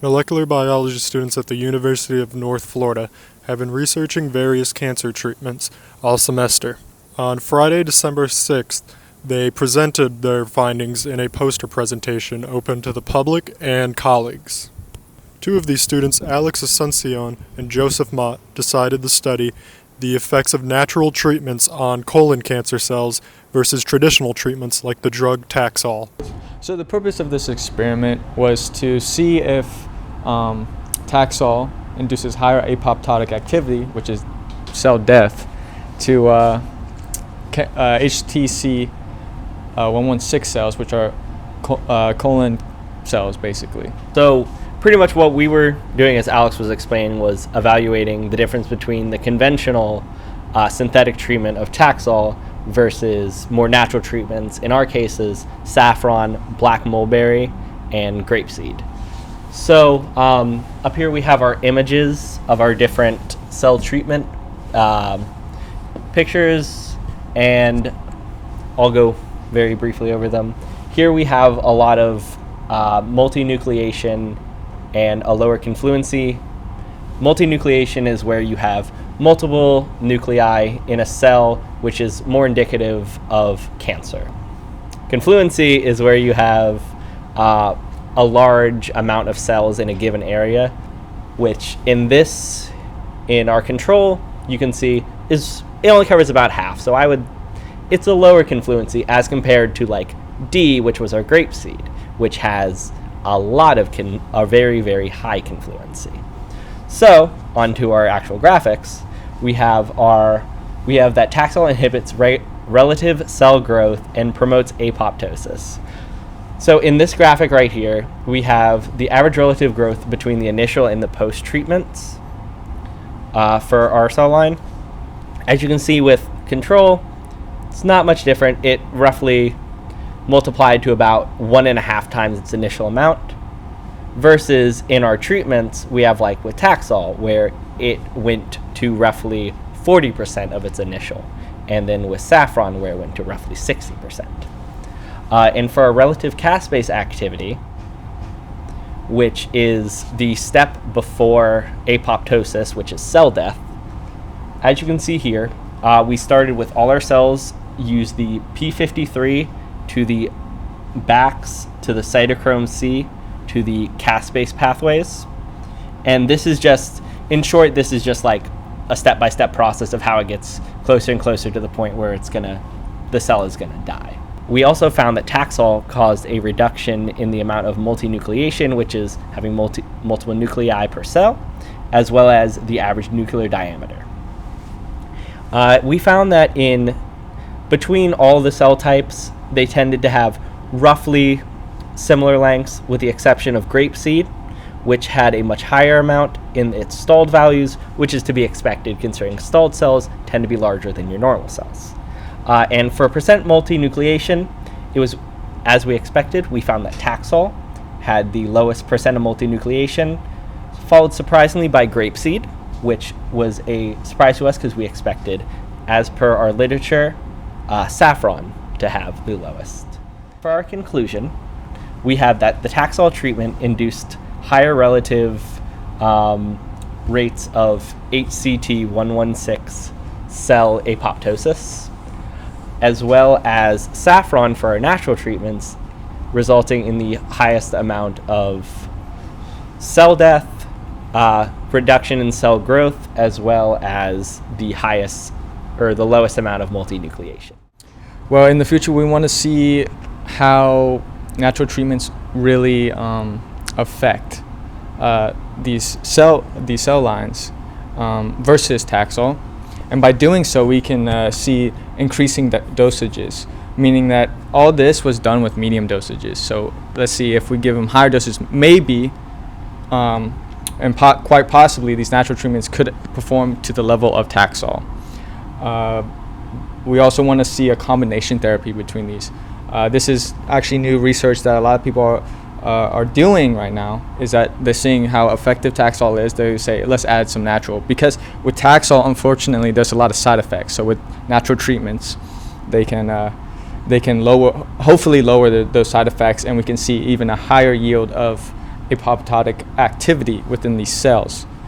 Molecular biology students at the University of North Florida have been researching various cancer treatments all semester. On Friday, December 6th, they presented their findings in a poster presentation open to the public and colleagues. Two of these students, Alex Asuncion and Joseph Mott, decided to study the effects of natural treatments on colon cancer cells versus traditional treatments like the drug Taxol. So the purpose of this experiment was to see if Taxol induces higher apoptotic activity, which is cell death, to HTC 116 cells, which are colon cells, basically. So pretty much what we were doing, as Alex was explaining, was evaluating the difference between the conventional synthetic treatment of Taxol versus more natural treatments, in our cases, saffron, black mulberry, and grapeseed. So up here we have our images of our different cell treatment pictures, and I'll go very briefly over them. Here we have a lot of multinucleation and a lower confluency. Multinucleation is where you have multiple nuclei in a cell, which is more indicative of cancer. Confluency is where you have a large amount of cells in a given area, which in our control, you can see it only covers about half. So it's a lower confluency as compared to like D, which was our grapeseed, which has a very, very high confluency. So onto our actual graphics, we have that Taxol inhibits relative cell growth and promotes apoptosis. So in this graphic right here, we have the average relative growth between the initial and the post treatments for our cell line. As you can see with control, it's not much different. It roughly multiplied to about 1.5 times its initial amount, versus in our treatments, we have like with Taxol, where it went to roughly 40% of its initial, and then with saffron, where it went to roughly 60%. And for our relative caspase activity, which is the step before apoptosis, which is cell death, as you can see here, we started with all our cells use the P53 to the BAX to the cytochrome C to the caspase pathways. And this is just, in short, this is just like a step-by-step process of how it gets closer and closer to the point where the cell is gonna die. We also found that Taxol caused a reduction in the amount of multinucleation, which is having multiple nuclei per cell, as well as the average nuclear diameter. We found that in between all the cell types, they tended to have roughly similar lengths, with the exception of grapeseed, which had a much higher amount in its stalled values, which is to be expected considering stalled cells tend to be larger than your normal cells. And for percent multinucleation, it was as we expected. We found that Taxol had the lowest percent of multinucleation, followed surprisingly by grapeseed, which was a surprise to us because we expected, as per our literature, saffron to have the lowest. For our conclusion, we have that the Taxol treatment induced higher relative rates of HCT 116 cell apoptosis, as well as saffron for our natural treatments, resulting in the highest amount of cell death, reduction in cell growth, as well as the lowest amount of multinucleation. Well, in the future, we want to see how natural treatments really affect these cell lines versus Taxol, and by doing so, we can see increasing dosages, meaning that all this was done with medium dosages. So let's see if we give them higher doses, maybe and quite possibly these natural treatments could perform to the level of Taxol. We also want to see a combination therapy between these. This is actually new research that a lot of people are doing right now, is that they're seeing how effective Taxol is. They say, let's add some natural. Because with Taxol, unfortunately, there's a lot of side effects. So with natural treatments, they can hopefully lower those side effects, and we can see even a higher yield of apoptotic activity within these cells.